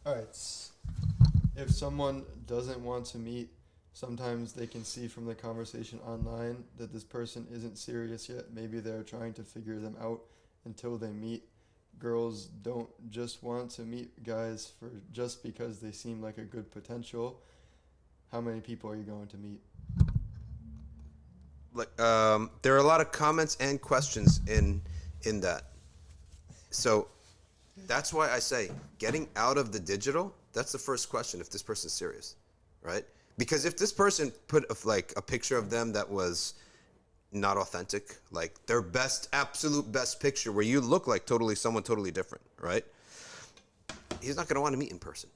All right. If someone doesn't want to meet, sometimes they can see from the conversation online that this person isn't serious yet. Maybe they're trying to figure them out until they meet. Girls don't just want to meet guys for just because they seem like a good potential. How many people are you going to meet? Like, there are a lot of comments and questions in that. So that's why I say getting out of the digital. That's the first question. If this person's serious, right? Because if this person put like a picture of them that was not authentic, like their best, absolute best picture where you look like totally someone totally different, right? He's not going to want to meet in person.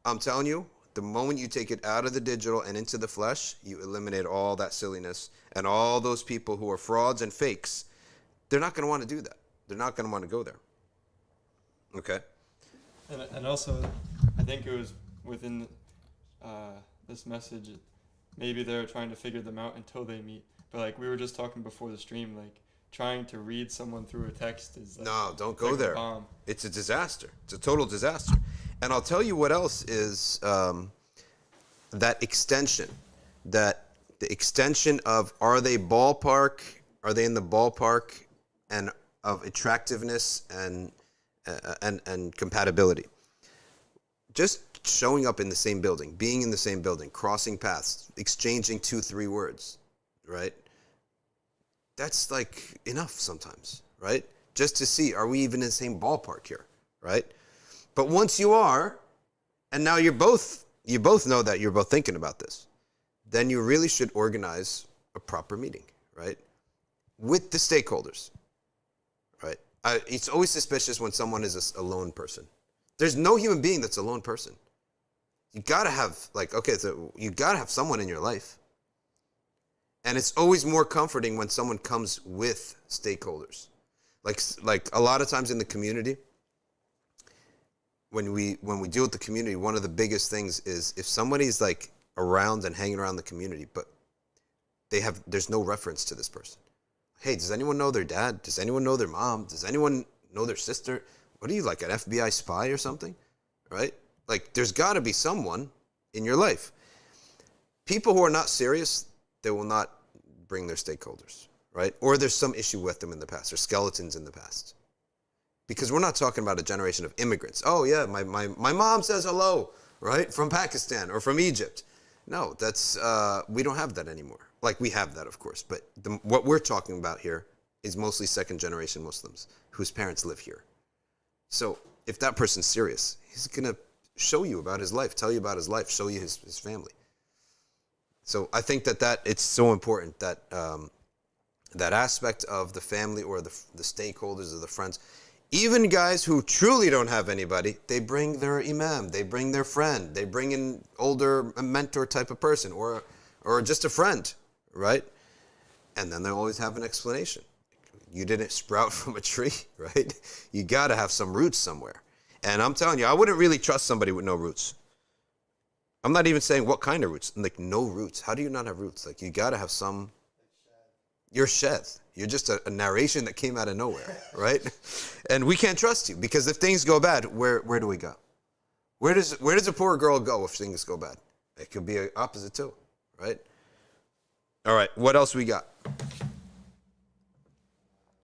I'm telling you, the moment you take it out of the digital and into the flesh, you eliminate all that silliness and all those people who are frauds and fakes. They're not going to want to do that. They're not going to want to go there. Okay? And also, I think it was within this message, maybe they're trying to figure them out until they meet. But like we were just talking before the stream, like trying to read someone through a text is like, No, don't go like a there. bomb. It's a disaster. It's a total disaster. And I'll tell you what else is that extension, that the extension of are they in the ballpark and of attractiveness and compatibility. Just showing up in the same building, being in the same building, crossing paths, exchanging 2-3 words, right? That's like enough sometimes, right? Just to see, are we even in the same ballpark here, right? But once you are, and now you both know that you're both thinking about this, then you really should organize a proper meeting, right? With the stakeholders, right? It's always suspicious when someone is a lone person. There's no human being that's a lone person. You gotta have, like, okay, so you gotta have someone in your life. And it's always more comforting when someone comes with stakeholders. Like a lot of times in the community, when we deal with the community, one of the biggest things is if somebody's like around and hanging around the community, but there's no reference to this person. Hey, does anyone know their dad? Does anyone know their mom? Does anyone know their sister? What are you, like an FBI spy or something? Right? Like there's gotta be someone in your life. People who are not serious, they will not bring their stakeholders, right? Or there's some issue with them in the past, or skeletons in the past. Because we're not talking about a generation of immigrants. Oh yeah, my mom says hello, right? From Pakistan or from Egypt. No, that's, we don't have that anymore. Like we have that, of course, but what we're talking about here is mostly second generation Muslims whose parents live here. So if that person's serious, he's gonna show you about his life, tell you about his life, show you his family. So I think that it's so important that that aspect of the family or the stakeholders or the friends, even guys who truly don't have anybody, they bring their imam, they bring their friend, they bring an older a mentor type of person or just a friend, right? And then they'll always have an explanation. You didn't sprout from a tree, right? You got to have some roots somewhere. And I'm telling you, I wouldn't really trust somebody with no roots. I'm not even saying what kind of roots. Like no roots. How do you not have roots? Like you got to have some. You're shed. You're just a narration that came out of nowhere, right? And we can't trust you because if things go bad, where do we go? Where does a poor girl go if things go bad? It could be opposite too, right? All right. What else we got?